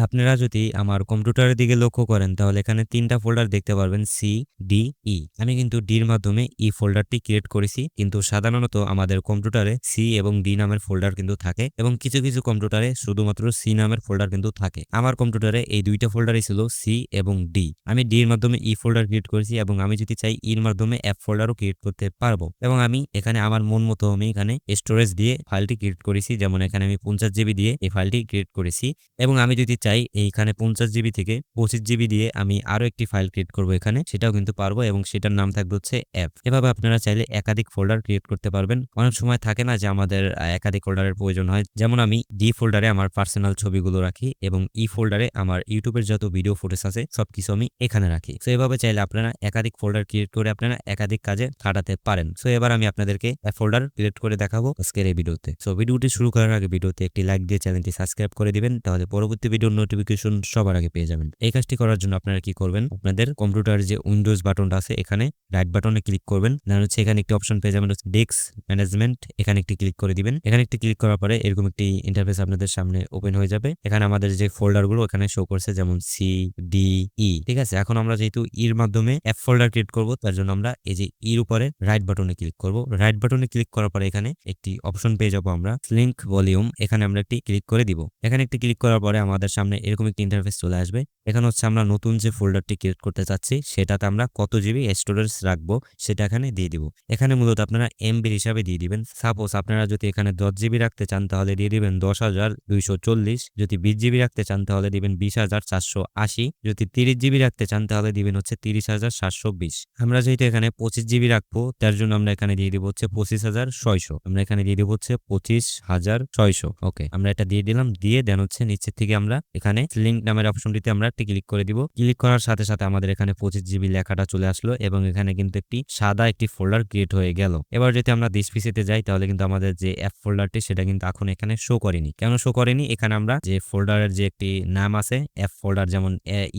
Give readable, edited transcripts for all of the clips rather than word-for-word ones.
আপনারা যদি আমার কম্পিউটারের দিকে লক্ষ্য করেন তাহলে এখানে ৩টা ফোল্ডার দেখতে পারবেন সি, ডি, ই। আমি কিন্তু ডির মাধ্যমে ই ফোল্ডারটি ক্রিয়েট করেছি, কিন্তু সাধারণত আমাদের কম্পিউটারে সি এবং ডি নামের ফোল্ডার কিন্তু থাকে এবং কিছু কিছু কম্পিউটারে শুধুমাত্র সি নামের ফোল্ডার কিন্তু থাকে। আমার কম্পিউটারে এই দুইটা ফোল্ডারই ছিল সি এবং ডি। আমি ডির মাধ্যমে ই ফোল্ডার ক্রিয়েট করেছি এবং আমি যদি চাই ইর মাধ্যমে এফ ফোল্ডারও ক্রিয়েট করতে পারবো। এবং আমি এখানে আমার মন মতো আমি এখানে স্টোরেজ দিয়ে ফাইলটি ক্রিয়েট করেছি, যেমন এখানে আমি 50 জিবি দিয়ে এই ফাইলটি ক্রিয়েট করেছি। এবং আমি যদি চাই এইখানে 50 জিবি থেকে 25 জিবি দিয়ে আমি আরো একটি ফাইল ক্রিয়েট করব এখানে, সেটাও কিন্তু পারবো এবং সেটার নাম থাকবে হচ্ছে অ্যাপ। এভাবে আপনারা চাইলে একাধিক ফোল্ডার ক্রিয়েট করতে পারবেন। অনেক সময় থাকে না যে আমাদের একাধিক ফোল্ডারের প্রয়োজন হয়, যেমন আমি ডি ফোল্ডারে আমার পার্সোনাল ছবিগুলো রাখি এবং ই ফোল্ডারে আমার ইউটিউবের যত ভিডিও ফুটেজ আছে সবকিছু আমি এখানে রাখি। তো এভাবে চাইলে আপনারা একাধিক ফোল্ডার ক্রিয়েট করে আপনারা একাধিক কাজে খাটাতে পারেন। তো এবার আমি আপনাদেরকে ফোল্ডার ক্রিয়েট করে দেখাবো আজকের এই ভিডিওতে। তো ভিডিওটি শুরু করার আগে ভিডিওতে একটি লাইক দিয়ে চ্যানেলটি সাবস্ক্রাইব করে দিবেন, তাহলে পরবর্তী ভিডিওর নোটিফিকেশন সবার আগে পেয়ে যাবেন। এই কাজটি করার জন্য আপনারা কি করবেন, আপনাদের কম্পিউটার যে উইন্ডোজ বাটনটা আছে এখানে রাইট বাটনে ক্লিক করবেন। দেন হচ্ছে এখানে একটি অপশন পেয়ে যাবেন ডেস্ক ম্যানেজমেন্ট, এখানে একটি ক্লিক করে দিবেন। এখানে একটি ক্লিক করার পরে এরকম একটি ইন্টারফেস আপনাদের সামনে ওপেন হয়ে যাবে। এখানে আমাদের যে ফোল্ডারগুলো এখানে শো করছে, যেমন সি, ডি, ই। ঠিক আছে, এখন আমরা যেহেতু ইর মাধ্যমে অ্যাপ ফোল্ডার ক্রিয়েট করব, তার জন্য আমরা এই যে ইর উপরে রাইট বাটনে ক্লিক করব। রাইট বাটনে ক্লিক করার পরে এখানে একটি অপশন পেয়ে যাবো আমরা লিঙ্ক ভলিউম, এখানে আমরা একটি ক্লিক করে দিব। এখানে একটি ক্লিক করার পরে আমাদের সামনে এরকম একটি ইন্টারফেস চলে আসবে। এখানে হচ্ছে আমরা নতুন যে ফোল্ডারটি ক্রিয়েট করতে চাচ্ছি সেটাতে আমরা কত জিবি স্টোরেজ রাখবো সেটা এখানে দিয়ে দিব। এখানে মূলত আপনারা এমবি হিসাবে দিয়ে দিবেন। সাপোজ আপনারা যদি এখানে 10 জিবি রাখতে চান তাহলে দিয়ে দিবেন 10,240। যদি 20 জিবি রাখতে চান তাহলে দিবেন 20,480। যদি 30 জিবি রাখতে চান তাহলে দিবেন হচ্ছে 30,720। আমরা যেহেতু এখানে 25 জিবি রাখবো তার জন্য আমরা এখানে দিয়ে দিব হচ্ছে 25,600। আমরা এখানে দিয়ে দিব হচ্ছে 25,600। ওকে, আমরা এটা দিয়ে দিলাম। দিয়ে দেন হচ্ছে নিচের থেকে আমরা এখানে লিঙ্ক নামের অপশনটিতে আমরা একটি ক্লিক করে দিব। ক্লিক করার সাথে সাথে আমাদের এখানে 25 জিবি লেখাটা চলে আসলো এবং এখানে কিন্তু একটি সাদা একটি ফোল্ডার ক্রিয়েট হয়ে গেল। এবার যদি আমরা দিস পিসিতে যাই তাহলে কিন্তু আমাদের যে অ্যাপ ফোল্ডারটি সেটা কিন্তু এখন এখানে শো করেনি। কেন শো করেনি? এখানে আমরা যে ফোল্ডারের যে একটি নাম আছে অ্যাপ ফোল্ডার, যেমন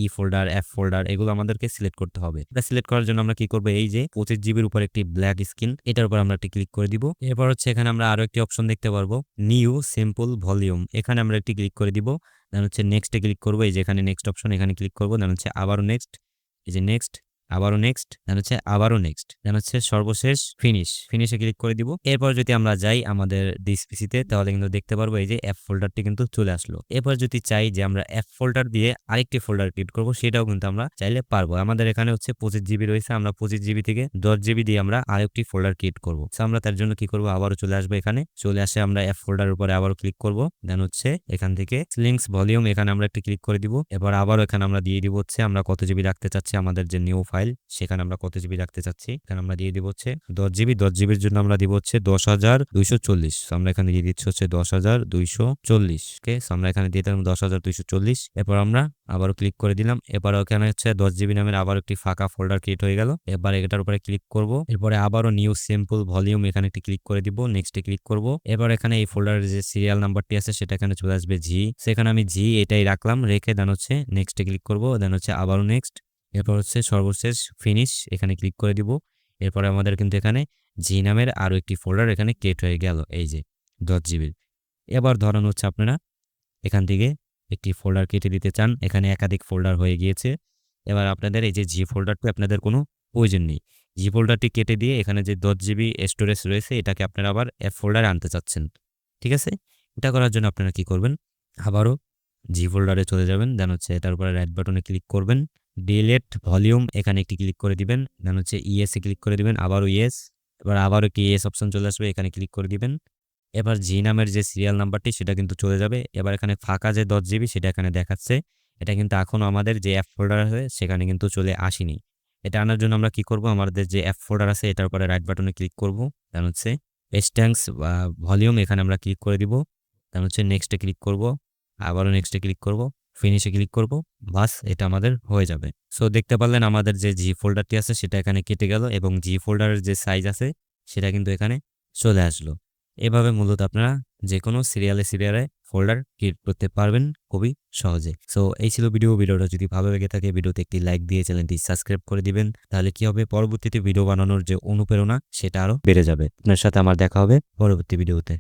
ই ফোল্ডার, অ্যাপ ফোল্ডার, এগুলো আমাদেরকে সিলেক্ট করতে হবে। এটা সিলেক্ট করার জন্য আমরা কি করব, এই যে 25 জিবির উপর একটি ব্ল্যাক স্ক্রিন, এটার উপর আমরা একটি ক্লিক করে দিব। এরপর হচ্ছে এখানে আমরা আরো একটি অপশন দেখতে পারবো নিউ সিম্পল ভলিউম, এখানে আমরা একটি ক্লিক করে দিব। দেন হচ্ছে নেক্সটে ক্লিক করবো, এই যে এখানে নেক্সট অপশন, এখানে ক্লিক করবো। দেন হচ্ছে আবারও নেক্সট, এই যে নেক্সট, আবারও নেক্সট, দেন হচ্ছে আবারও নেক্সট, দেন হচ্ছে সর্বশেষ ফিনিশে ক্লিক করে দিব। এরপর যদি আমরা যাই আমাদের দিস পিসিতে তাহলে কিন্তু দেখতে পারবো এই যে অ্যাপ ফোল্ডারটি কিন্তু চলে আসলো। এরপর যদি চাই যে আমরা অ্যাপ ফোল্ডার দিয়ে আরেকটি ফোল্ডার ক্রিয়েট করবো, সেটাও কিন্তু আমরা চাইলে পারবো। আমাদের এখানে হচ্ছে 25 জিবি রয়েছে, আমরা 25 জিবি থেকে 10 জিবি দিয়ে আমরা আরেকটি ফোল্ডার ক্রিয়েট করবো। আমরা তার জন্য কি করবো, আবারও চলে আসবো, এখানে চলে আসে আমরা অ্যাপ ফোল্ডারের উপরে আবারও ক্লিক করবো। দেন হচ্ছে এখান থেকে লিঙ্কস ভলিউম, এখানে আমরা একটি ক্লিক করে দিব। এবার আবারও এখানে আমরা দিয়ে দিব হচ্ছে আমরা কত জিবি রাখতে চাচ্ছি, আমাদের যে নিউ ফাইল সেখানে আমরা কত জিবি রাখতে চাচ্ছি, এখানে আমরা দিয়ে দিব হচ্ছে 10 জিবি। 10 জিবির জন্য আমরা দিব হচ্ছে 10,240। আমরা এখানে দিয়ে দিচ্ছি হচ্ছে 10,240 কে। আমরা এখানে দিয়ে দিলাম 10,240। এরপর আমরা আবারও ক্লিক করে দিলাম। এবার ওখানে হচ্ছে 10 জিবি নামের আবার একটি ফাঁকা ফোল্ডার ক্রিয়েট হয়ে গেল। এবার এটার উপরে ক্লিক করব। এরপরে আবারও নিউ সিম্পল ভলিউম, এখানে একটি ক্লিক করে দিব, নেক্সটে ক্লিক করব। এবার এখানে এই ফোল্ডারের যে সিরিয়াল নাম্বারটি আছে সেটা এখানে চলে আসবে জি, সেখানে আমি জি এটাই রাখলাম, রেখে দেন হচ্ছে নেক্সটে ক্লিক করব। দেন হচ্ছে আবারও নেক্সট, এরপর হচ্ছে সর্বশেষ ফিনিশ, এখানে ক্লিক করে দিব। এরপরে আমাদের কিন্তু এখানে জি নামের আরো একটি ফোল্ডার এখানে ক্রিয়েট হয়ে গেল, এই যে 10 জিবির। এবার ধরেন হচ্ছে আপনারা এখান থেকে একটি ফোল্ডার কেটে দিতে চান, এখানে একাধিক ফোল্ডার হয়ে গিয়েছে। এবার আপনাদের এই যে জি ফোল্ডারটি আপনাদের কোনো প্রয়োজন নেই। জি ফোল্ডারটি কেটে দিয়ে এখানে যে 10 জিবি স্টোরেজ রয়েছে এটাকে আপনারা আবার এফ ফোল্ডারে আনতে চাচ্ছেন। ঠিক আছে, এটা করার জন্য আপনারা কি করবেন, আবারও জি ফোল্ডারে চলে যাবেন। দেন হচ্ছে এটার উপরে রাইট বাটনে ক্লিক করবেন, ডিলেট ভলিউম, এখানে একটি ক্লিক করে দিবেন। দেন হচ্ছে ইএস এ ক্লিক করে দিবেন, আবারও ইএস। এবার আবারও একটি ইএস অপশন চলে আসবে, এখানে ক্লিক করে দিবেন। এবার জি নামের যে সিরিয়াল নাম্বারটি সেটা কিন্তু চলে যাবে। এবার এখানে ফাঁকা যে 10 জিবি সেটা এখানে দেখাচ্ছে, এটা কিন্তু এখনো আমাদের যে অ্যাপ ফোল্ডার আছে সেখানে কিন্তু চলে আসেনি। এটা আনার জন্য আমরা কি করব, আমাদের যে অ্যাপ ফোল্ডার আছে এটার উপরে রাইট বাটনে ক্লিক করব। দেন হচ্ছে স্ট্যাংস ভলিউম, এখানে আমরা ক্লিক করে দিব। দেন হচ্ছে নেক্সটে ক্লিক করব, আবারও নেক্সটে ক্লিক করব, ফিনিশে ক্লিক করব, বাস এটা আমাদের হয়ে যাবে। সো দেখতে পারলেন আমাদের যে জি ফোল্ডারটি আছে সেটা এখানে কেটে গেল এবং জি ফোল্ডারের যে সাইজ আছে সেটা কিন্তু এখানে চলে আসলো। এভাবে মূলত আপনারা যে কোনো সিরিয়ালে ফোল্ডার ক্রিয়েট করতে পারবেন খুবই সহজে। সো এই ছিল ভিডিওটা যদি ভালো লেগে থাকে ভিডিওতে একটি লাইক দিয়ে চ্যানেলটি সাবস্ক্রাইব করে দিবেন, তাহলে কি হবে, পরবর্তীতে ভিডিও বানানোর যে অনুপ্রেরণা সেটা আরো বেড়ে যাবে। আপনার সাথে আমার দেখা হবে পরবর্তী ভিডিওতে।